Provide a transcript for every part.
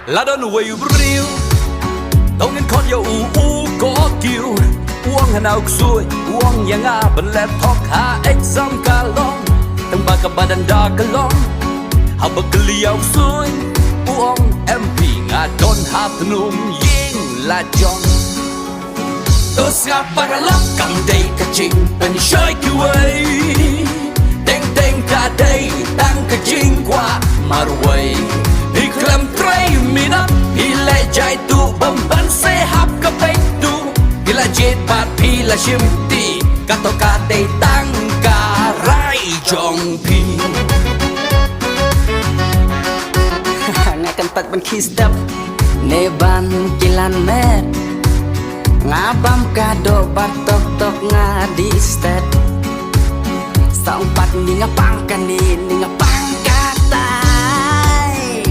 là đó nuôi riêu tông nên con yêu có kiêu uống hà nào xuôi uống yang a bên lẹp thóc hà exam cả long tăng ba cả badan đa cả long hà bậc liao xuôi uống MP ngà don hà num ying là chong tôi sẽ para lắc cầm đầy cả trình bên soi kiêu ấy đeng đeng cả đây tăng cả trình qua mà rồi đi làm trai mình up đi lại chạy tu bấm bắn xe hấp cà phê tu đi lại chết bát đi lại chim tì cả tàu cả đây tăng cả rai trong pi ngày cần tật bên khi step nề ban kilan met ngã bám cả đồ bắt tóc tóc ngã đi step song pat ni ngã băng cả ni ngã băng cả tai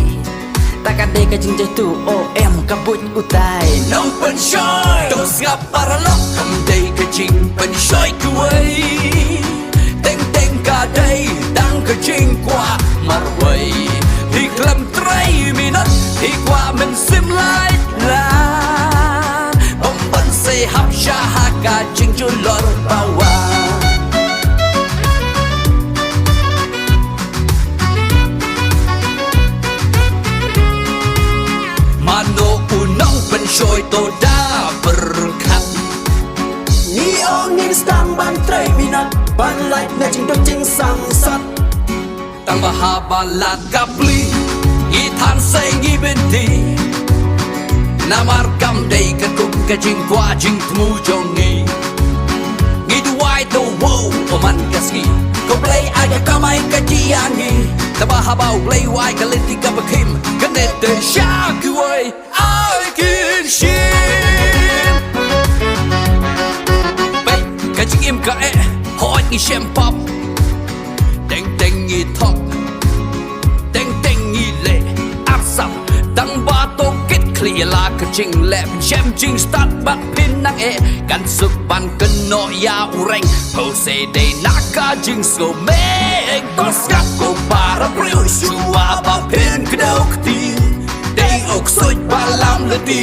ta cả đây cái chừng chơi tu em cả bụi utai nông bên soi tôi sẽ para lóc cầm đây cái trình bên soi cuối tên tên cả đây đang cái trình qua mà rồi thì làm trai mình đất thì qua mình sim lại là bom bắn xe hấp ra hạ cả trình cho lor bawa mano unang penshoy to da berkat ni ongin stang ban trai minat ban light na ching dok ching sang sat tang bahaba lat kapli ithan say ngibenti namar kam day ka kum ka jing kwa jing tmu jongi ngidwai the wo oman kaski ko play aga kamay ka jiangi tabahaba play wai ka lenti ka bakim kanet de shakway I can shin bay ka jing im ka e hoi ngi shem pop deng deng ngi thok deng deng ngi le ap sam tang ba to kết clear la ka jing lep shem jing start bat pin nang e kan suk ban kan no ya ureng ho se de naka jing so me to skap ko para priu shua ba pin kdau kti dei ok soi ba lam le ti